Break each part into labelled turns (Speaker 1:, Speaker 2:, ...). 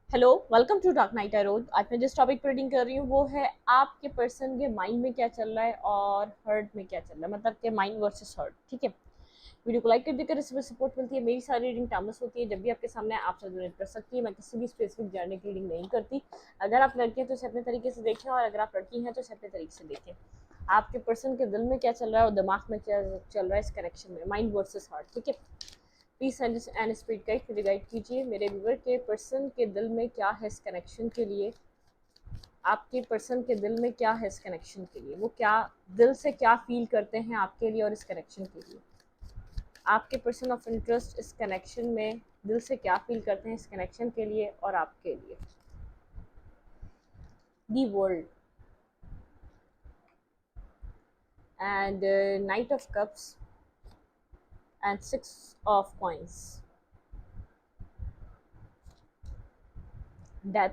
Speaker 1: Hello, welcome to dark night arrows. आज मैं जिस टॉपिक पर रीडिंग कर रही हूँ वो है आपके पर्सन के माइंड में क्या चल रहा है और हर्ट में क्या चल रहा है, मतलब के माइंड वर्सेस हर्ट। ठीक है, वीडियो को लाइक कर देकर इसमें सपोर्ट मिलती है। मेरी सारी रीडिंग टाइमलेस होती है, जब भी आपके सामने आप सब डोनेट कर सकती है। मैं किसी भी स्पेसिफिक जर्नी की रीडिंग नहीं करती। अगर आप लड़के हैं तो इसे अपने तरीके से देखें, और अगर आप लड़की हैं तो इसे अपने तरीके से देखें। आपके पर्सन के दिल में क्या चल रहा है और दिमाग में क्या चल रहा है इस कनेक्शन में, माइंड वर्सेस हार्ट। ठीक है, प्लीज एंड स्पीड गाइड मुझे गाइड कीजिए। मेरे व्यूवर के पर्सन के दिल में क्या है इस कनेक्शन के लिए, आपके पर्सन के दिल में क्या है इस कनेक्शन के लिए, वो क्या दिल से क्या फील करते हैं आपके लिए और इस कनेक्शन के लिए। आपके पर्सन ऑफ इंटरेस्ट इस कनेक्शन में दिल से क्या फील करते हैं इस कनेक्शन के लिए और आपके लिए। The world and night of cups and six of coins, death,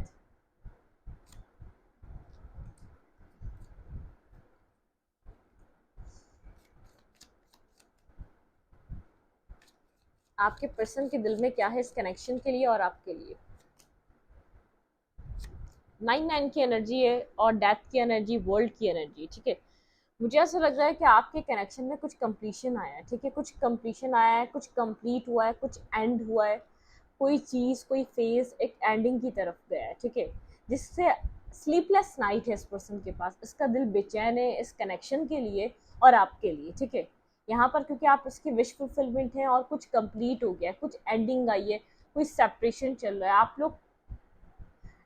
Speaker 1: आपके पर्सन के दिल में क्या है इस कनेक्शन के लिए और आपके लिए। 9 की एनर्जी है और डेथ की एनर्जी, वर्ल्ड की एनर्जी। ठीक है, मुझे ऐसा लग रहा है कि आपके कनेक्शन में कुछ कंप्लीशन आया है। ठीक है, कुछ कंप्लीशन आया है, कुछ कंप्लीट हुआ है, कुछ एंड हुआ है। कोई चीज़, कोई फेज एक एंडिंग की तरफ गया है। ठीक है, जिससे स्लीपलेस नाइट है इस पर्सन के पास। इसका दिल बेचैन है इस कनेक्शन के लिए और आपके लिए। ठीक है, यहाँ पर क्योंकि आप इसकी विश फुलफिलमेंट हैं और कुछ कंप्लीट हो गया है, कुछ एंडिंग आई है, कोई सेपरेशन चल रहा है। आप लोग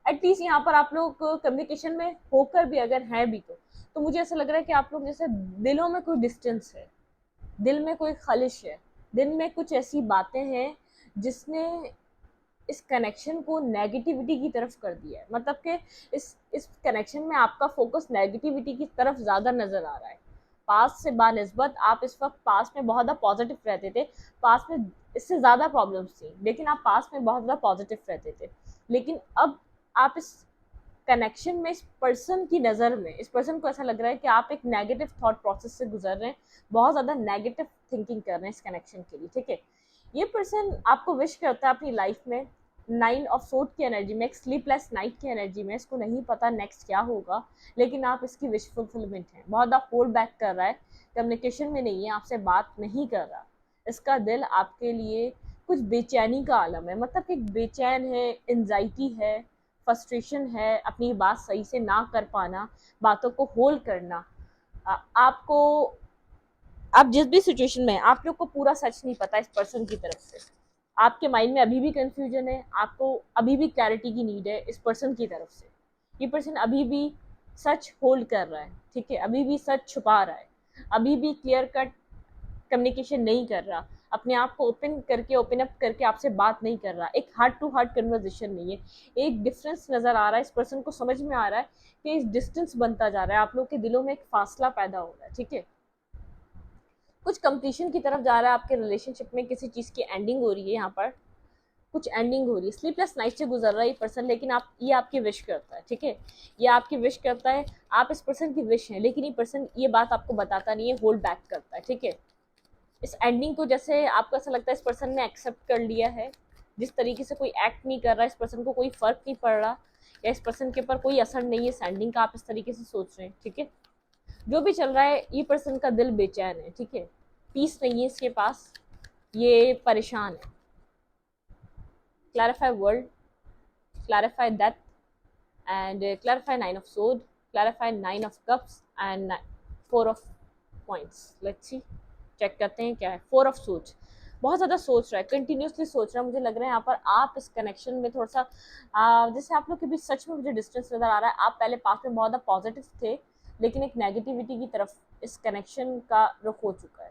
Speaker 1: एटलीस्ट यहाँ पर आप लोग कम्युनिकेशन में होकर भी अगर हैं भी तो मुझे ऐसा लग रहा है कि आप लोग जैसे दिलों में कोई डिस्टेंस है, दिल में कोई खलिश है, दिल में कुछ ऐसी बातें हैं जिसने इस कनेक्शन को नेगेटिविटी की तरफ कर दिया है। मतलब कि इस कनेक्शन में आपका फोकस नेगेटिविटी की तरफ ज़्यादा नज़र आ रहा है। पास्ट से बानिस्बत आप इस वक्त पास्ट में बहुत ज़्यादा पॉजिटिव रहते थे। पास्ट में इससे ज़्यादा प्रॉब्लम्स थी, लेकिन आप पास्ट में बहुत ज़्यादा पॉजिटिव रहते थे। लेकिन अब आप इस कनेक्शन में इस पर्सन की नज़र में इस पर्सन को ऐसा लग रहा है कि आप एक नेगेटिव थॉट प्रोसेस से गुजर रहे हैं, बहुत ज़्यादा नेगेटिव थिंकिंग कर रहे हैं इस कनेक्शन के लिए। ठीक है, ये पर्सन आपको विश करता है अपनी लाइफ में 9 ऑफ सोर्ड की एनर्जी में, एक स्लीपलेस नाइट की एनर्जी में। इसको नहीं पता नेक्स्ट क्या होगा, लेकिन आप इसकी विश फुलफिलमेंट है। बहुत ज़्यादा होल्ड बैक कर रहा है, कम्युनिकेशन में नहीं है, आपसे बात नहीं कर रहा। इसका दिल आपके लिए कुछ बेचैनी का आलम है, मतलब कि बेचैन है, एंजाइटी है, फ्रस्ट्रेशन है, अपनी बात सही से ना कर पाना, बातों को होल्ड करना। आपको, आप जिस भी सिचुएशन में हैं, आप लोग को पूरा सच नहीं पता इस पर्सन की तरफ से। आपके माइंड में अभी भी कंफ्यूजन है, आपको अभी भी क्लैरिटी की नीड है इस पर्सन की तरफ से। ये पर्सन अभी भी सच होल्ड कर रहा है। ठीक है, अभी भी सच छुपा रहा है, अभी भी क्लियर कट कम्युनिकेशन नहीं कर रहा, अपने आप को ओपन करके, ओपन अप करके आपसे बात नहीं कर रहा, एक हार्ट टू हार्ट कन्वर्जेशन नहीं है। एक डिफरेंस नज़र आ रहा है, इस पर्सन को समझ में आ रहा है कि इस डिस्टेंस बनता जा रहा है, आप लोग के दिलों में एक फासला पैदा हो रहा है। ठीक है, कुछ कंप्लीशन की तरफ जा रहा है आपके रिलेशनशिप में, किसी चीज़ की एंडिंग हो रही है। यहाँ पर कुछ एंडिंग हो रही है, स्लीपलेस नाइट से गुजर रहा है ये पर्सन, लेकिन आप, ये आपकी विश करता है। ठीक है, ये आपकी विश करता है, आप इस पर्सन की विश है, लेकिन ये पर्सन ये बात आपको बताता नहीं है, होल्ड बैक करता है। ठीक है, इस एंडिंग को जैसे आपको ऐसा लगता है इस पर्सन ने एक्सेप्ट कर लिया है, जिस तरीके से कोई एक्ट नहीं कर रहा, इस पर्सन को कोई फर्क नहीं पड़ रहा, या इस पर्सन के ऊपर कोई असर नहीं है इस एंडिंग का, आप इस तरीके से सोच रहे हैं। ठीक है, जो भी चल रहा है, ये पर्सन का दिल बेचैन है। ठीक है, पीस नहीं है इसके पास, ये परेशान है। Clarify world, clarify death and clarify 9 of sod, clarify 9 of cups and 4 of points. Let's see, check करते हैं क्या है। 4 ऑफ सोच, बहुत ज़्यादा सोच रहा है, कंटिन्यूसली सोच रहा है। मुझे लग रहा है यहाँ पर आप इस कनेक्शन में थोड़ा सा जैसे आप लोग के बीच सच में मुझे डिस्टेंस नज़र आ रहा है। आप पहले पास में बहुत ज़्यादा पॉजिटिव थे, लेकिन एक नेगेटिविटी की तरफ इस कनेक्शन का रुख हो चुका है।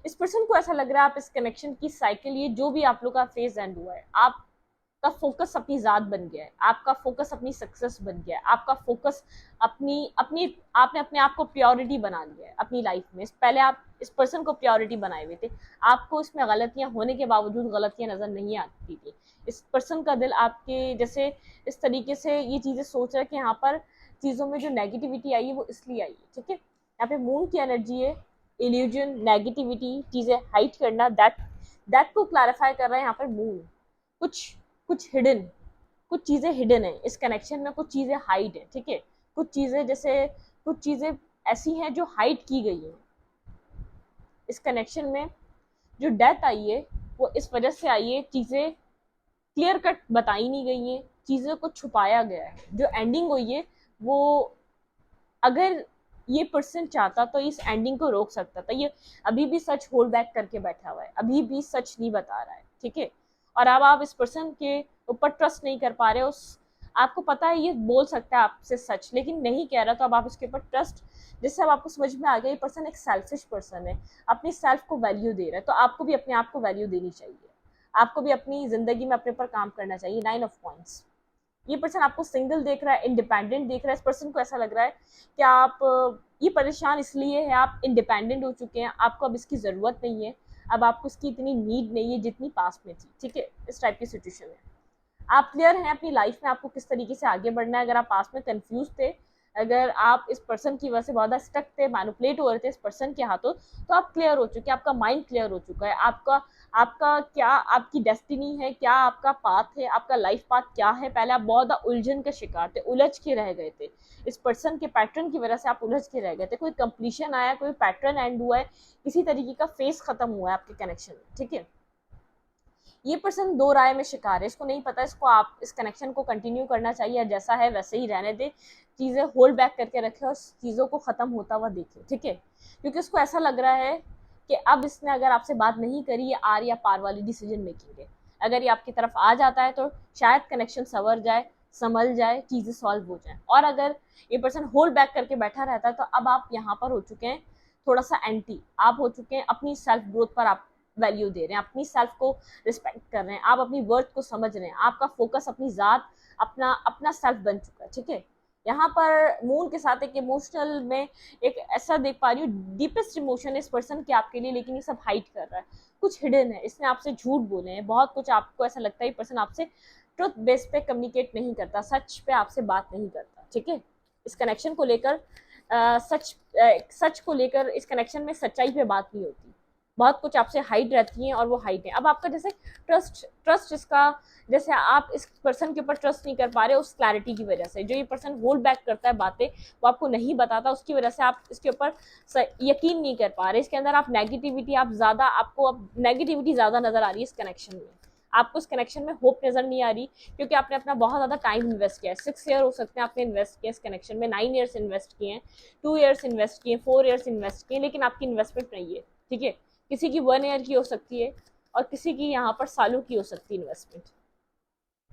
Speaker 1: इस पर्सन को ऐसा लग रहा है आप इस कनेक्शन की साइकिल, ये जो भी आप लोग का फेज एंड हुआ है, आपका फोकस अपनी ज़ात बन गया है, आपका फोकस अपनी सक्सेस बन गया है, आपका फोकस अपनी अपनी आपने अपने आप को प्योरिटी बना लिया है अपनी लाइफ में। पहले आप इस पर्सन को प्योरिटी बनाए हुए थे, आपको इसमें गलतियां होने के बावजूद गलतियां नज़र नहीं आती थी। इस पर्सन का दिल आपके जैसे इस तरीके से ये चीज़ें सोच रहा है कि यहाँ पर चीज़ों में जो नेगेटिविटी आई है वो इसलिए आई है। ठीक है, यहाँ पे मून की एनर्जी है, इल्यूजन, नेगेटिविटी, चीज़ें हाइड करना, दैट को क्लैरिफाई कर रहा है यहाँ पर मून। कुछ कुछ हिडन, कुछ चीज़ें हिडन है इस कनेक्शन में, कुछ चीज़ें हाइड है, ठीक है। कुछ चीज़ें जैसे कुछ चीज़ें ऐसी हैं जो हाइड की गई हैं इस कनेक्शन में। जो डेथ आई है वो इस वजह से आई है, चीज़ें क्लियर कट बताई नहीं गई हैं, चीज़ों को छुपाया गया है। जो एंडिंग हुई है वो, अगर ये पर्सन चाहता तो इस एंडिंग को रोक सकता था। ये अभी भी सच होल्ड बैक करके बैठा हुआ है, अभी भी सच नहीं बता रहा है, ठीक है। और अब आप इस पर्सन के ऊपर ट्रस्ट नहीं कर पा रहे, उस आपको पता है ये बोल सकता है आपसे सच लेकिन नहीं कह रहा, तो अब आप इसके ऊपर ट्रस्ट, जिससे अब आपको समझ में आ गया ये पर्सन एक सेल्फिश पर्सन है, अपनी सेल्फ को वैल्यू दे रहा है। तो आपको भी अपने आप को वैल्यू देनी चाहिए, आपको भी अपनी जिंदगी में अपने ऊपर काम करना चाहिए। 9 ऑफ पॉइंट्स। ये पर्सन आपको सिंगल देख रहा है, इंडिपेंडेंट देख रहा है। इस पर्सन को ऐसा लग रहा है कि आप ये परेशान इसलिए है, आप इंडिपेंडेंट हो चुके हैं, आपको अब इसकी ज़रूरत नहीं है, अब आपको इसकी इतनी नीड नहीं है जितनी पास में थी, ठीक है। इस टाइप की सिचुएशन है। आप क्लियर हैं अपनी लाइफ में आपको किस तरीके से आगे बढ़ना है। अगर आप पास में कंफ्यूज थे, अगर आप इस पर्सन की वजह से बहुत ज़्यादा स्टक थे, मैनिपुलेट हो रहे थे इस पर्सन के हाथों, तो आप क्लियर हो चुके हैं, आपका माइंड क्लियर हो चुका है। आपका आपका क्या आपकी डेस्टिनी है, क्या आपका पाथ है, आपका लाइफ पाथ क्या है। पहले आप बहुत ज़्यादा उलझन का शिकार थे, उलझ के रह गए थे, इस पर्सन के पैटर्न की वजह से आप उलझ के रह गए थे। कोई कंप्लीशन आया, कोई पैटर्न एंड हुआ है, किसी तरीके का फेस खत्म हुआ है आपके कनेक्शन में, ठीक है। ये पर्सन दो राय में शिकार है, इसको नहीं पता इसको आप इस कनेक्शन को कंटिन्यू करना चाहिए या जैसा है वैसे ही रहने दे, चीज़ें होल्ड बैक करके रखे और चीज़ों को ख़त्म होता हुआ देखे, ठीक है। क्योंकि उसको ऐसा लग रहा है कि अब इसने अगर आपसे बात नहीं करी, ये आर या पार वाली डिसीजन मेकिंग है। अगर ये आपकी तरफ आ जाता है तो शायद कनेक्शन संवर जाए, संभल जाए, चीज़ें सॉल्व हो जाए। और अगर ये पर्सन होल्ड बैक करके बैठा रहता है तो अब आप यहाँ पर हो चुके हैं थोड़ा सा एंटी, आप हो चुके हैं अपनी सेल्फ ग्रोथ पर आप वैल्यू दे रहे हैं, अपनी सेल्फ को रिस्पेक्ट कर रहे हैं, आप अपनी वर्थ को समझ रहे हैं, आपका फोकस अपनी ज़ात, अपना अपना सेल्फ बन चुका है, ठीक है। यहाँ पर मून के साथ एक इमोशनल में एक ऐसा देख पा रही हूँ, डीपेस्ट इमोशन इस पर्सन के आपके लिए, लेकिन ये सब हाइड कर रहा है, कुछ हिडन है, इसने आपसे झूठ बोले हैं बहुत कुछ। आपको ऐसा लगता है ये पर्सन आपसे ट्रुथ बेस पे कम्युनिकेट नहीं करता, सच पे आपसे बात नहीं करता, ठीक है। इस कनेक्शन को लेकर सच को लेकर इस कनेक्शन में सच्चाई पे बात नहीं होती, बहुत कुछ आपसे हाइड रहती हैं और वो हाइड है। अब आपका जैसे ट्रस्ट इसका, जैसे आप इस पर्सन के ऊपर ट्रस्ट नहीं कर पा रहे उस क्लैरिटी की वजह से, जो ये पर्सन होल्ड बैक करता है बातें वो आपको नहीं बताता, उसकी वजह से आप इसके ऊपर यकीन नहीं कर पा रहे। इसके अंदर आप नेगेटिविटी, आप ज़्यादा, आपको अब नेगेटिविटी ज़्यादा नज़र आ रही है इस कनेक्शन में, आपको इस कनेक्शन में होप नज़र नहीं आ रही, क्योंकि आपने अपना बहुत ज़्यादा टाइम इन्वेस्ट किया है। 6 ईयर हो सकते हैं आपने इन्वेस्ट किया इस कनेक्शन में, 9 ईयर्स इन्वेस्ट किए हैं, 2 ईयर्स इन्वेस्ट किए, 4 ईयर्स इन्वेस्ट किए, लेकिन आपकी इन्वेस्टमेंट नहीं है, ठीक है। किसी की 1 ईयर की हो सकती है और किसी की यहाँ पर सालों की हो सकती है इन्वेस्टमेंट।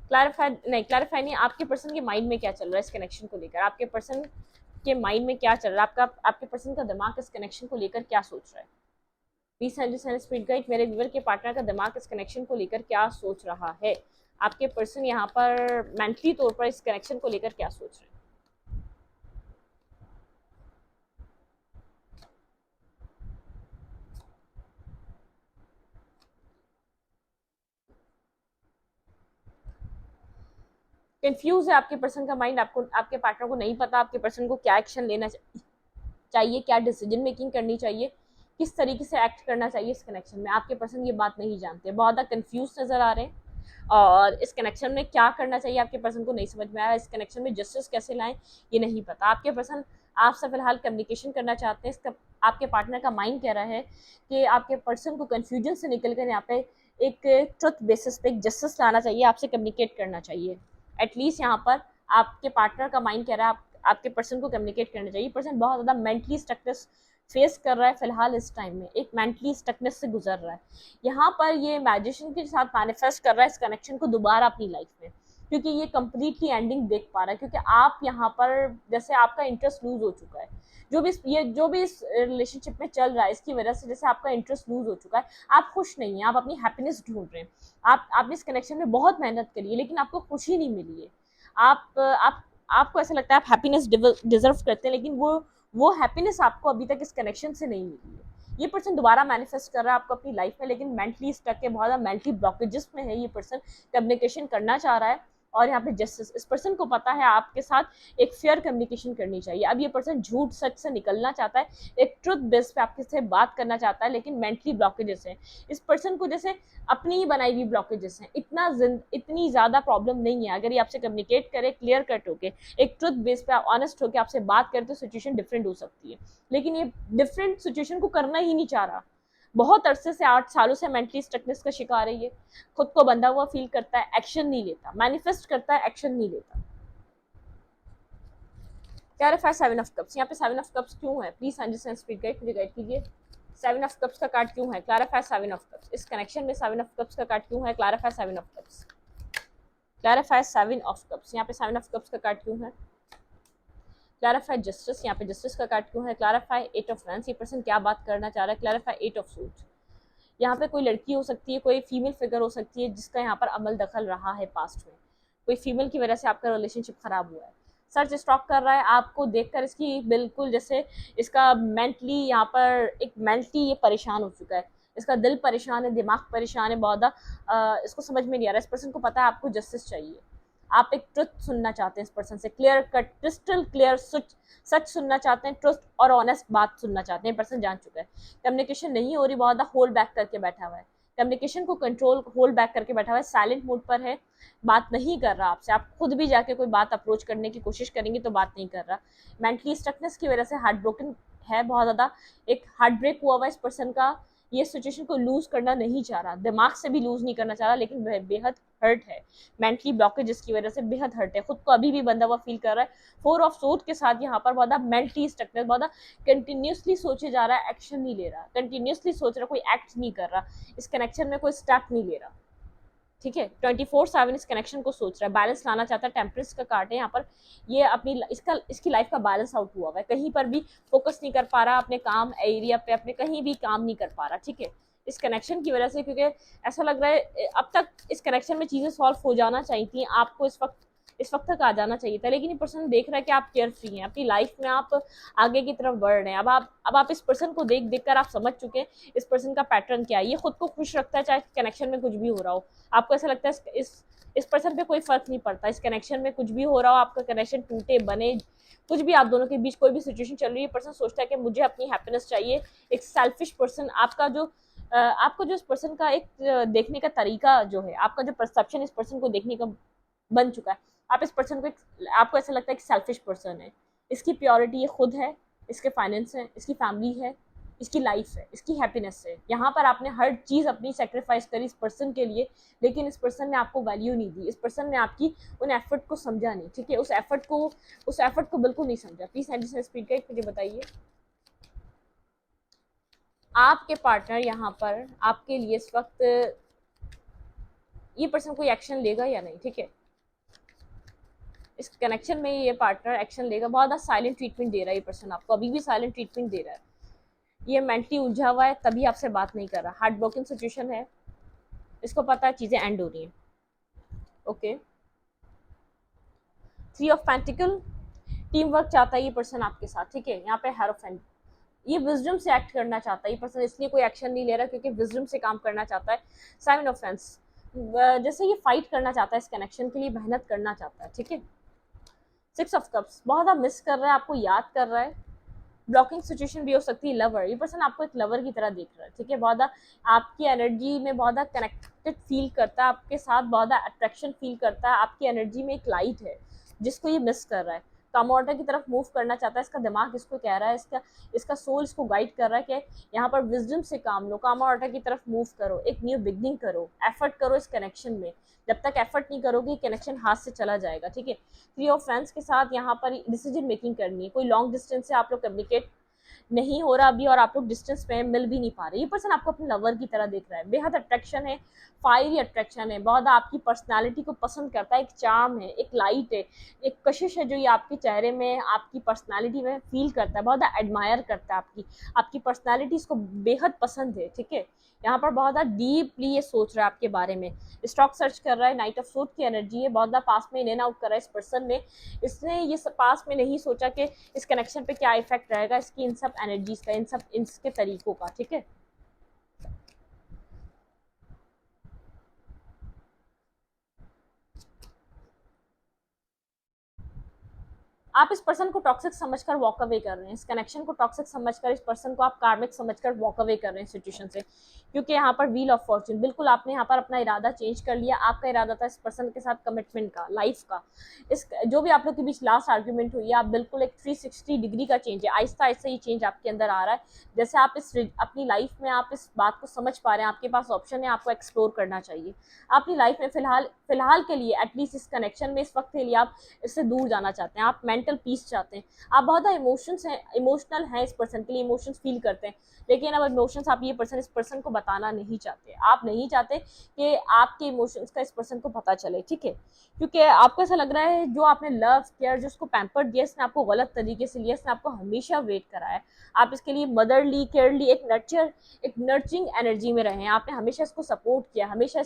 Speaker 1: क्लैरिफाई नहीं, आपके पर्सन के माइंड में क्या चल रहा है इस कनेक्शन को लेकर, आपके पर्सन के माइंड में क्या चल रहा है, आपके पर्सन का दिमाग इस कनेक्शन को लेकर क्या सोच रहा है। 20 स्पीड गाइड, मेरे व्यूअर के पार्टनर का दिमाग इस कनेक्शन को लेकर क्या सोच रहा है, आपके पर्सन यहाँ पर मेंटली तौर पर इस कनेक्शन को लेकर क्या सोच रहे हैं। कंफ्यूज है आपके पर्सन का माइंड, आपको आपके पार्टनर को नहीं पता आपके पर्सन को क्या एक्शन लेना चाहिए, क्या डिसीजन मेकिंग करनी चाहिए, किस तरीके से एक्ट करना चाहिए इस कनेक्शन में। आपके पर्सन ये बात नहीं जानते, बहुत ज़्यादा कंफ्यूज नज़र आ रहे हैं और इस कनेक्शन में क्या करना चाहिए आपके पर्सन को नहीं समझ में आया, इस कनेक्शन में जस्टिस कैसे लाएं ये नहीं पता। आपके पर्सन आपसे फिलहाल कम्युनिकेशन करना चाहते हैं, इसका आपके पार्टनर का माइंड कह रहा है कि आपके पर्सन को कन्फ्यूजन से निकल कर यहाँ पे एक ट्रुथ बेसिस पे एक जस्टिस लाना चाहिए, आपसे कम्युनिकेट करना चाहिए। एटलीस्ट यहाँ पर आपके पार्टनर का माइंड कह रहा है आपके पर्सन को कम्युनिकेट करना चाहिए। पर्सन बहुत ज़्यादा मेंटली स्टकनेस फेस कर रहा है फिलहाल, इस टाइम में एक मेंटली स्टकनेस से गुजर रहा है। यहाँ पर ये मैजिशियन के साथ मैनिफेस्ट कर रहा है इस कनेक्शन को दोबारा अपनी लाइफ में, क्योंकि ये कंप्लीटली एंडिंग देख पा रहा है, क्योंकि आप यहाँ पर जैसे आपका इंटरेस्ट लूज हो चुका है, जो भी इस रिलेशनशिप में चल रहा है इसकी वजह से जैसे आपका इंटरेस्ट लूज हो चुका है, आप खुश नहीं हैं, आप अपनी हैप्पीनेस ढूंढ रहे हैं, आपने इस कनेक्शन में बहुत मेहनत करी है लेकिन आपको खुशी नहीं मिली है। आप आपको ऐसा लगता है आप हैप्पीनेस डिजर्व करते हैं, लेकिन वो हैप्पीनेस आपको अभी तक इस कनेक्शन से नहीं मिली है। ये पर्सन दोबारा मैनिफेस्ट कर रहा है आपको अपनी लाइफ में, लेकिन मेंटली स्टक है, बहुत ज़्यादा मेंटली ब्लॉकेजेस में है। ये पर्सन कम्युनिकेशन करना चाह रहा है और यहाँ पे जस्टिस। इस पर्सन को पता है आपके साथ एक फेयर कम्युनिकेशन करनी चाहिए। अब ये पर्सन झूठ सच से निकलना चाहता है, एक ट्रुथ बेस पे आपके से बात करना चाहता है, लेकिन मेंटली ब्लॉकेजेस हैं इस पर्सन को, जैसे अपनी ही बनाई हुई ब्लॉकेजेस हैं। इतनी ज्यादा प्रॉब्लम नहीं है अगर ये आपसे कम्युनिकेट करे क्लियर कट होके, एक ट्रुथ बेस पे ऑनेस्ट होकर आपसे बात करे, तो सिचुएशन डिफरेंट हो सकती है। लेकिन ये डिफरेंट सिचुएशन को करना ही नहीं चाह रहा। बहुत अरसे से 8 सालों से मेंटली स्टकनेस का शिकार है ये, खुद को बंधा हुआ फील करता है, एक्शन नहीं लेता, मैनिफेस्ट करता है, एक्शन नहीं लेता। Clarify 7 of cups. यहाँ पे 7 ऑफ कप्स क्यों है? प्लीज अंडरस्टैंड स्पीड गाइड, मुझे गाइड कीजिए। 7 ऑफ कप्स का कार्ड क्यों है? Clarify 7 of cups. इस कनेक्शन में 7 ऑफ कप्स का कार्ड क्यों है? Clarify 7 of cups. Clarify 7 of cups. यहाँ पे 7 ऑफ कप्स का कार्ड क्यों है? Clarify justice. यहाँ पे जस्टिस का कार्ड क्यों है? Clarify 8 of wands. ये पर्सन क्या बात करना चाह रहा है? Clarify 8 of suits. यहाँ पे कोई लड़की हो सकती है, कोई फीमेल फिगर हो सकती है जिसका यहाँ पर अमल दखल रहा है पास्ट में। कोई फीमेल की वजह से आपका रिलेशनशिप खराब हुआ है। सर्च स्टॉक कर रहा है आपको देखकर, इसकी बिल्कुल जैसे इसका मेंटली यहाँ पर एक मेंटली ये परेशान हो चुका है, इसका दिल परेशान है, दिमाग परेशान है बहुत ज़्यादा। इसको समझ में नहीं आ रहा। इस पर्सन को पता है आपको जस्टिस चाहिए, आप एक ट्रुथ सुनना चाहते हैं इस पर्सन से, क्लियर कट क्रिस्टल क्लियर सच सुनना चाहते हैं, ट्रुथ और ऑनेस्ट बात सुनना चाहते हैं। पर्सन जान चुका है कम्युनिकेशन नहीं हो रही, बहुत ज़्यादा होल्ड बैक करके बैठा हुआ है, कम्युनिकेशन को कंट्रोल होल्ड बैक करके बैठा हुआ है, साइलेंट मोड पर है, बात नहीं कर रहा आपसे। आप खुद भी जाके कोई बात अप्रोच करने की कोशिश करेंगे तो बात नहीं कर रहा। मेंटली स्टकनेस की वजह से हार्ट ब्रोकन है बहुत ज़्यादा, एक हार्ट ब्रेक हुआ हुआ इस पर्सन का। ये सिचुएशन को लूज करना नहीं चाह रहा, दिमाग से भी लूज नहीं करना चाह रहा, लेकिन वह बेहद हर्ट है मेंटली ब्लॉकेज की वजह से, बेहद हर्ट है, खुद को अभी भी बंधा हुआ फील कर रहा है। 4 ऑफ सोर्ड के साथ यहाँ पर बहुत मेंटली स्टकनेस, बहुत कंटिन्यूसली सोचे जा रहा है, एक्शन नहीं ले रहा, कंटिन्यूसली सोच रहा, कोई एक्ट नहीं कर रहा, इस कनेक्शन में कोई स्टेप नहीं ले रहा। ठीक है, 24/7 इस कनेक्शन को सोच रहा है, बैलेंस लाना चाहता है। टेम्परेंस का कार्ड है यहाँ पर, ये अपनी इसकी लाइफ का बैलेंस आउट हुआ है, कहीं पर भी फोकस नहीं कर पा रहा अपने काम एरिया पे, अपने कहीं भी काम नहीं कर पा रहा। ठीक है, इस कनेक्शन की वजह से, क्योंकि ऐसा लग रहा है अब तक इस कनेक्शन में चीज़ें सॉल्व हो जाना चाहिए थी, आपको इस वक्त तक आ जाना चाहिए था, लेकिन ये पर्सन देख रहा है कि आप केयर फ्री हैं, अपनी लाइफ में आप आगे की तरफ बढ़ रहे हैं। अब आप इस पर्सन को देख कर आप समझ चुके हैं इस पर्सन का पैटर्न क्या है। ये खुद को खुश रखता है चाहे कनेक्शन में कुछ भी हो रहा हो। आपको ऐसा लगता है इस पर्सन पे कोई फर्क नहीं पड़ता, इस कनेक्शन में कुछ भी हो रहा हो, आपका कनेक्शन टूटे बने कुछ भी, आप दोनों के बीच कोई भी सिचुएशन चल रही है, पर्सन सोचता है कि मुझे अपनी हैप्पीनेस चाहिए। एक सेल्फिश पर्सन, आपको जो इस पर्सन का एक देखने का तरीका जो है, आपका जो परसेप्शन इस पर्सन को देखने का बन चुका है, आप इस पर्सन को, आपको ऐसा लगता है कि सेल्फिश पर्सन है। इसकी प्योरिटी ये खुद है, इसके फाइनेंस है, इसकी फैमिली है, इसकी लाइफ है, इसकी हैप्पीनेस है। यहाँ पर आपने हर चीज़ अपनी सेक्रीफाइस करी इस पर्सन के लिए, लेकिन इस पर्सन ने आपको वैल्यू नहीं दी, इस पर्सन ने आपकी उन एफर्ट को समझा नहीं। ठीक है, उस एफर्ट को बिल्कुल नहीं समझा। प्लीज हैंड स्पीड गाइड मुझे बताइए, आपके पार्टनर यहाँ पर आपके लिए इस वक्त, ये पर्सन कोई एक्शन लेगा या नहीं? ठीक है, इस कनेक्शन में ये पार्टनर एक्शन लेगा, बहुत ज़्यादा साइलेंट ट्रीटमेंट दे रहा है ये पर्सन आपको, अभी भी साइलेंट ट्रीटमेंट दे रहा है। ये मेंटली उलझा हुआ है, तभी आपसे बात नहीं कर रहा, हार्ट ब्रोकन सिचुएशन है, इसको पता है चीज़ें एंड हो रही हैं। Okay, 3 of pentacle, team work चाहता है ये पर्सन आपके साथ। ठीक है, यहाँ पे हेरोफेंट, ये विजडम से एक्ट करना चाहता है ये पर्सन, इसलिए कोई एक्शन नहीं ले रहा क्योंकि विजडम से काम करना चाहता है। 7 ऑफ फेंस, जैसे ये फाइट करना चाहता है, इस कनेक्शन के लिए मेहनत करना चाहता है। ठीक है, 6 ऑफ कप्स, बहुत ज़्यादा मिस कर रहा है, आपको याद कर रहा है, ब्लॉकिंग सिचुएशन भी हो सकती है। लवर, ये पर्सन आपको एक लवर की तरह देख रहा है। ठीक है, बहुत ज़्यादा आपकी एनर्जी में बहुत ज़्यादा कनेक्टेड फील करता है, आपके साथ बहुत ज़्यादा अट्रैक्शन फील करता है, आपकी एनर्जी में एक लाइट है जिसको ये मिस कर रहा है। कामोर्टा की तरफ मूव करना चाहता है, इसका दिमाग इसको कह रहा है, इसका सोल इसको गाइड कर रहा है कि यहाँ पर विजडम से काम लो, कामोर्टा की तरफ मूव करो, एक न्यू बिगनिंग करो, एफर्ट करो इस कनेक्शन में। जब तक एफर्ट नहीं करोगे कनेक्शन हाथ से चला जाएगा। ठीक है, 3 ऑफ फ्रेंड्स के साथ यहाँ पर डिसीजन मेकिंग करनी है, कोई लॉन्ग डिस्टेंस से आप लोग कम्युनिकेट नहीं हो रहा अभी, और आप लोग डिस्टेंस में मिल भी नहीं पा रहे। ये पर्सन आपको अपने लवर की तरह देख रहा है, बेहद अट्रैक्शन है, फायरी अट्रैक्शन है, बहुत आपकी पर्सनालिटी को पसंद करता है, एक चार्म है, एक लाइट है, एक कशिश है जो ये आपके चेहरे में, आपकी पर्सनालिटी में फील करता है, बहुत एडमायर करता है आपकी पर्सनालिटी, इसको बेहद पसंद है। ठीक है, यहाँ पर बहुत ज़्यादा डीपली ये सोच रहा है आपके बारे में, स्टॉक सर्च कर रहा है, नाइट ऑफ सोर्ड की एनर्जी है, बहुत ज़्यादा पास में इन एंड आउट कर रहा है इस पर्सन ने। इसने ये पास में नहीं सोचा कि इस कनेक्शन पे क्या इफेक्ट रहेगा इसकी, इन सब एनर्जीज का, इनके तरीकों का। ठीक है, आप इस पर्सन को टॉक्सिक समझकर वॉक अवे कर रहे हैं, इस कनेक्शन को टॉक्सिक समझकर, इस पर्सन को आप कार्मिक समझकर वॉक अवे कर रहे हैं सिचुएशन से, क्योंकि यहाँ पर व्हील ऑफ फॉर्च्यून, बिल्कुल आपने यहाँ पर अपना इरादा चेंज कर लिया। आपका इरादा था इस पर्सन के साथ कमिटमेंट का, लाइफ का। इस जो भी आप लोग के बीच लास्ट आर्ग्यूमेंट हुई है, आप बिल्कुल एक 360 डिग्री का चेंज है, आहिस्ता आहिस्ता ये चेंज आपके अंदर आ रहा है। जैसे आप इस अपनी लाइफ में आप इस बात को समझ पा रहे हैं, आपके पास ऑप्शन है, आपको एक्सप्लोर करना चाहिए। अपनी लाइफ में फिलहाल के लिए एटलीस्ट इस कनेक्शन में इस वक्त के लिए आप इससे दूर जाना चाहते हैं, आप मेंटल पीस चाहते हैं। आप बहुत इमोशनल हैं इस पर्सन के लिए, इमोशंस फील करते हैं, लेकिन अब इमोशंस आप इस पर्सन को बताना नहीं चाहते। आप नहीं चाहते कि आपके इमोशंस का इस पर्सन को पता चले, ठीक है, क्योंकि आपको ऐसा लग रहा है जो आपने लव केयर, जो उसको पैम्पर दिया, इसने आपको गलत तरीके से लिया, इसने आपको हमेशा वेट करा है। आप इसके लिए मदरली केयरली एक नर्चरिंग एनर्जी में रहे हैं, आपने हमेशा इसको सपोर्ट किया, हमेशा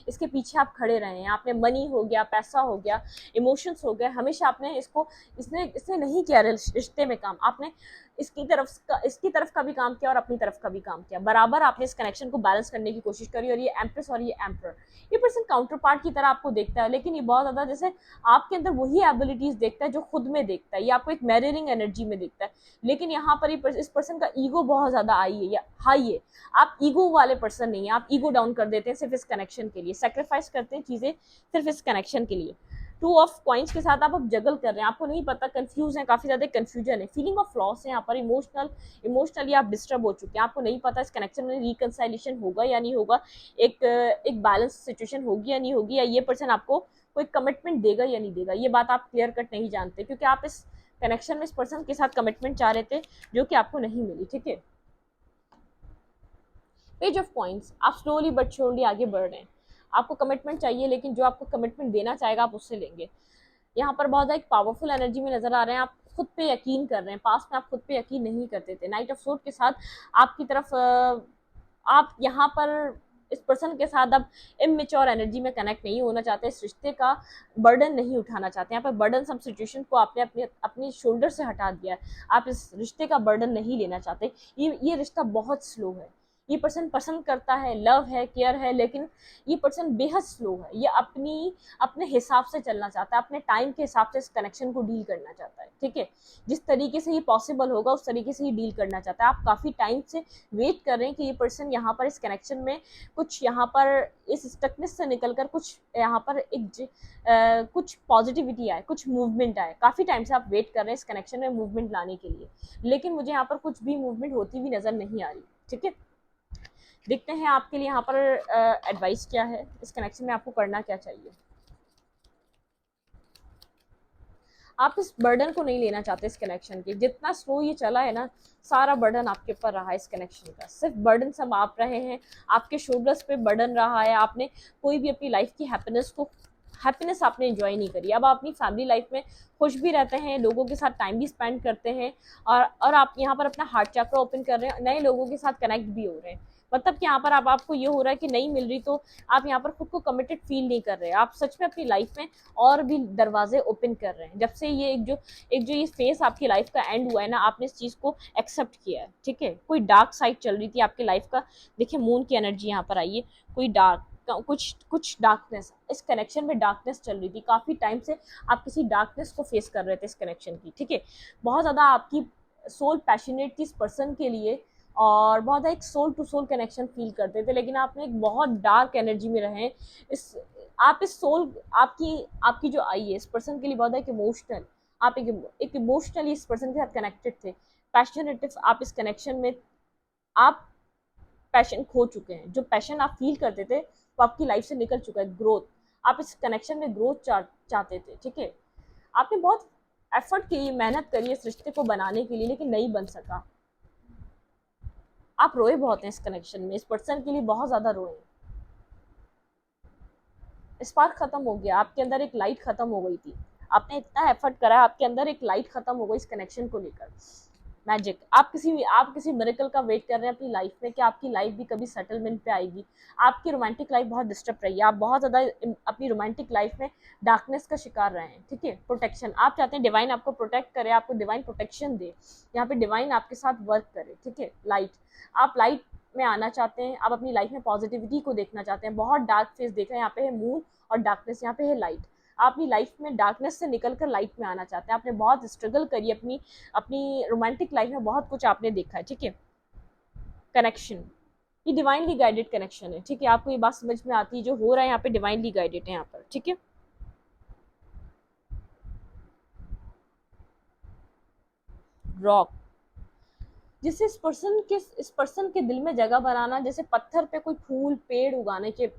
Speaker 1: इसके पीछे आप खड़े रहे हैं। आपने मनी हो गया, पैसा हो गया, इमोशंस हो गए, हमेशा आपने इसने नहीं किया रिश्ते में काम, आपने इसकी तरफ का भी काम किया और अपनी तरफ का भी काम किया, बराबर आपने इस कनेक्शन को बैलेंस करने की कोशिश करी। और ये एम्प्रेस और ये एम्पर, ये पर्सन काउंटर पार्ट की तरह आपको देखता है, लेकिन ये बहुत ज्यादा जैसे आपके अंदर वही एबिलिटीज देखता है जो खुद में देखता है, ये आपको एक मैरियरिंग एनर्जी में देखता है। लेकिन यहाँ पर इस पर्सन का ईगो बहुत ज्यादा हाई है। आप ईगो वाले पर्सन नहीं है, आप ईगो डाउन कर देते हैं सिर्फ इस कनेक्शन के लिए, सेक्रीफाइस करते हैं चीजें सिर्फ इस कनेक्शन के लिए। टू ऑफ कॉइंस के साथ आप जगल कर रहे हैं, आपको नहीं पता, कंफ्यूज है, काफी ज्यादा कंफ्यूजन है, फीलिंग ऑफ लॉस है यहाँ पर, इमोशनली आप डिस्टर्ब हो चुके हैं, आपको नहीं पता इस कनेक्शन में रिकंसाइलेशन होगा या नहीं होगा, एक बैलेंस सिचुएशन होगी या नहीं होगी, या ये पर्सन आपको कोई कमिटमेंट देगा या नहीं देगा, ये बात आप क्लियर कट नहीं जानते, क्योंकि आप इस कनेक्शन में इस पर्सन के साथ कमिटमेंट चाह रहे थे जो कि आपको नहीं मिली, ठीक है। पेज ऑफ कॉइंस, आप स्लोली बट श्योरली आगे बढ़ रहे हैं, आपको कमिटमेंट चाहिए, लेकिन जो आपको कमिटमेंट देना चाहेगा आप उससे लेंगे। यहाँ पर बहुत एक पावरफुल एनर्जी में नजर आ रहे हैं, आप खुद पे यकीन कर रहे हैं, पास्ट में आप खुद पे यकीन नहीं करते थे। नाइट ऑफ सोर्ड के साथ आपकी तरफ आप यहाँ पर इस पर्सन के साथ अब इमेच्योर एनर्जी में कनेक्ट नहीं होना चाहते, इस रिश्ते का बर्डन नहीं उठाना चाहते। यहाँ पर बर्डन सम सिचुएशन को आपने अपने शोल्डर से हटा दिया है, आप इस रिश्ते का बर्डन नहीं लेना चाहते। ये रिश्ता बहुत स्लो है, ये पर्सन पसंद करता है, लव है, केयर है, लेकिन ये पर्सन बेहद स्लो है, ये अपने हिसाब से चलना चाहता है, अपने टाइम के हिसाब से इस कनेक्शन को डील करना चाहता है, ठीक है। जिस तरीके से ये पॉसिबल होगा उस तरीके से ये डील करना चाहता है। आप काफ़ी टाइम से वेट कर रहे हैं कि ये पर्सन यहाँ पर इस कनेक्शन में कुछ, यहाँ पर इस स्टकनेस से निकलकर कुछ यहाँ पर कुछ पॉजिटिविटी आए, कुछ मूवमेंट आए। काफ़ी टाइम से आप वेट कर रहे हैं इस कनेक्शन में मूवमेंट लाने के लिए, लेकिन मुझे यहाँ पर कुछ भी मूवमेंट होती हुई नज़र नहीं आ रही, ठीक है। देखते हैं आपके लिए यहाँ पर एडवाइस क्या है, इस कनेक्शन में आपको करना क्या चाहिए। आप इस बर्डन को नहीं लेना चाहते इस कनेक्शन के, जितना स्लो ये चला है ना, सारा बर्डन आपके ऊपर रहा है इस कनेक्शन का, सिर्फ बर्डन सब आप रहे हैं, आपके शोल्डर्स पे बर्डन रहा है। आपने कोई भी अपनी लाइफ की हैप्पीनेस आपने एंजॉय नहीं करी। अब आप अपनी फैमिली लाइफ में खुश भी रहते हैं, लोगों के साथ टाइम भी स्पेंड करते हैं, और आप यहाँ पर अपना हार्ट चक्र ओपन कर रहे हैं, नए लोगों के साथ कनेक्ट भी हो रहे हैं। मतलब कि यहाँ पर आपको ये हो रहा है कि नहीं मिल रही, तो आप यहाँ पर खुद को कमिटेड फील नहीं कर रहे, आप सच में अपनी लाइफ में और भी दरवाजे ओपन कर रहे हैं। जब से ये एक जो ये फेस आपकी लाइफ का एंड हुआ है ना, आपने इस चीज़ को एक्सेप्ट किया है, ठीक है। कोई डार्क साइड चल रही थी आपकी लाइफ का, देखिए मून की एनर्जी यहाँ पर आई है, कोई कुछ डार्कनेस, इस कनेक्शन में डार्कनेस चल रही थी, काफ़ी टाइम से आप किसी डार्कनेस को फेस कर रहे थे इस कनेक्शन की, ठीक है। बहुत ज़्यादा आपकी सोल पैशनेट थी इस पर्सन के लिए, और बहुत एक soul to soul connection feel करते थे, लेकिन आपने एक बहुत डार्क एनर्जी में रहे इस सोल आपकी जो आई है इस पर्सन के लिए बहुत एक इमोशनल, आप एक इमोशनली इस पर्सन के साथ कनेक्टेड थे, पैशनेटिव। आप इस कनेक्शन में आप पैशन खो चुके हैं, जो पैशन आप फील करते थे वो आपकी लाइफ से निकल चुका है। ग्रोथ, आप इस कनेक्शन में ग्रोथ चाहते थे, ठीक है। आपने बहुत एफर्ट की, मेहनत करी इस रिश्ते को बनाने के लिए, लेकिन नहीं बन सका। आप रोए बहुत हैं इस कनेक्शन में, इस पर्सन के लिए बहुत ज्यादा रोए। स्पार्क खत्म हो गया, आपके अंदर एक लाइट खत्म हो गई थी, आपने इतना एफर्ट करा, आपके अंदर एक लाइट खत्म हो गई इस कनेक्शन को लेकर। मैजिक, आप किसी मिरेकल का वेट कर रहे हैं अपनी लाइफ में, कि आपकी लाइफ भी कभी सेटलमेंट पे आएगी। आपकी रोमांटिक लाइफ बहुत डिस्टर्ब रही है, आप बहुत ज़्यादा अपनी रोमांटिक लाइफ में डार्कनेस का शिकार रहे हैं, ठीक है। प्रोटेक्शन, आप चाहते हैं डिवाइन आपको प्रोटेक्ट करे, आपको डिवाइन प्रोटेक्शन दे, यहाँ पे डिवाइन आपके साथ वर्क करे, ठीक है। आप लाइट में आना चाहते हैं, आप अपनी लाइफ में पॉजिटिविटी को देखना चाहते हैं। बहुत डार्क फेस देख रहे हैं, यहाँ पे है मून और डार्कनेस, यहाँ पे है लाइट। आप अपनी लाइफ में डार्कनेस से निकल कर लाइट में आना चाहते हैं, आपने बहुत स्ट्रगल करी अपनी अपनी रोमांटिक लाइफ में, बहुत कुछ आपने देखा है, ठीक है। कनेक्शन, ये डिवाइनली गाइडेड कनेक्शन है, ठीक है। आपको ये बात समझ में आती है, जो हो रहा है यहाँ पे डिवाइनली गाइडेड है यहाँ पर, ठीक है। रॉक, जिससे इस पर्सन के दिल में जगह बनाना, जैसे पत्थर पे कोई फूल पेड़ उगाने के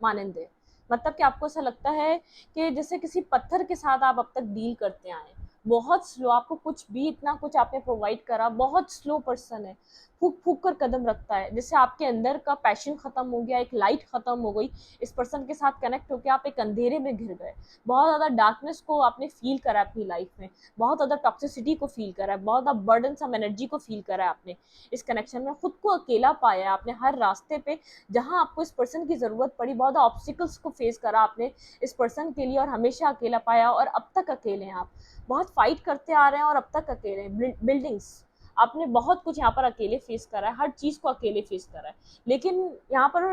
Speaker 1: मानंद है। मतलब कि आपको ऐसा लगता है कि जैसे किसी पत्थर के साथ आप अब तक डील करते आए, बहुत स्लो, आपको कुछ भी इतना कुछ आपने प्रोवाइड करा, बहुत स्लो पर्सन है, फूक फूक कर कदम रखता है। जैसे आपके अंदर का पैशन खत्म हो गया, एक लाइट खत्म हो गई, इस पर्सन के साथ कनेक्ट होकर आप एक अंधेरे में घिर गए, बहुत ज़्यादा डार्कनेस को आपने फील करा अपनी लाइफ में, बहुत ज़्यादा टॉक्सिसिटी को फील करा है, बहुत ज़्यादा बर्डन सम एनर्जी को फील करा है आपने इस कनेक्शन में, खुद को अकेला पाया है आपने हर रास्ते पे, जहाँ आपको इस पर्सन की ज़रूरत पड़ी, बहुत ऑब्स्टिकल्स को फेस करा आपने इस पर्सन के लिए, और हमेशा अकेला पाया, और अब तक अकेले हैं आप, बहुत फाइट करते आ रहे हैं और अब तक अकेले हैं। बिल्डिंग्स, आपने बहुत कुछ यहाँ पर अकेले फेस करा है, हर चीज़ को अकेले फेस करा है, लेकिन यहाँ पर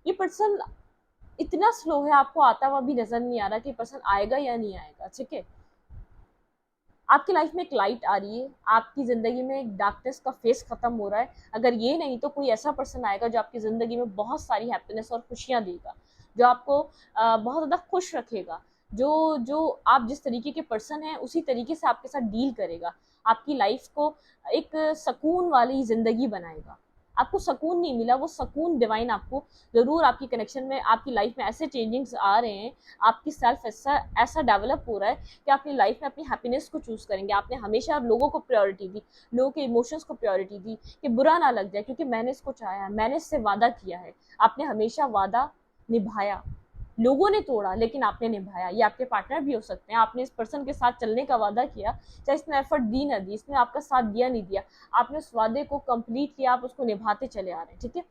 Speaker 1: ये पर्सन इतना स्लो है, आपको आता हुआ भी नजर नहीं आ रहा कि पर्सन आएगा या नहीं आएगा, ठीक है। आपकी लाइफ में एक लाइट आ रही है, आपकी ज़िंदगी में एक डार्कनेस का फेस खत्म हो रहा है। अगर ये नहीं तो कोई ऐसा पर्सन आएगा जो आपकी ज़िंदगी में बहुत सारी हैप्पीनेस और खुशियाँ देगा, जो आपको बहुत ज़्यादा खुश रखेगा, जो जो आप जिस तरीके के पर्सन हैं उसी तरीके से आपके साथ डील करेगा, आपकी लाइफ को एक सुकून वाली ज़िंदगी बनाएगा। आपको सुकून नहीं मिला, वो सुकून डिवाइन आपको ज़रूर, आपकी कनेक्शन में, आपकी लाइफ में ऐसे चेंजिंग्स आ रहे हैं, आपकी सेल्फ ऐसा ऐसा डेवलप हो रहा है कि अपनी लाइफ में अपनी हैप्पीनेस को चूज़ करेंगे। आपने हमेशा लोगों को प्रायोरिटी दी, लोगों के इमोशंस को प्रायोरिटी दी कि बुरा ना लग जाए, क्योंकि मैंने इसको चाहा है, मैंने इससे वादा किया है। आपने हमेशा वादा निभाया, लोगों ने तोड़ा लेकिन आपने निभाया। ये आपके पार्टनर भी हो सकते हैं, आपने इस पर्सन के साथ चलने का वादा किया, चाहे इसने एफर्ट दी ना दी, इसने आपका साथ दिया नहीं दिया, आपने उस वादे को कंप्लीट किया, आप उसको निभाते चले आ रहे हैं, ठीक है।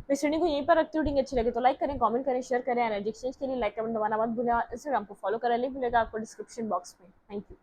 Speaker 1: इस वीडियो को यहीं पर रखते हुए अच्छी लगे तो लाइक करें, कमेंट करें, शेयर करें। एनर्जी एक्सचेंज के लिए लाइक कमेंट दबाना मत भूलें, इंस्टाग्राम को फॉलो करें, लिंक मिलेगा आपको डिस्क्रिप्शन बॉक्स में। Thank you.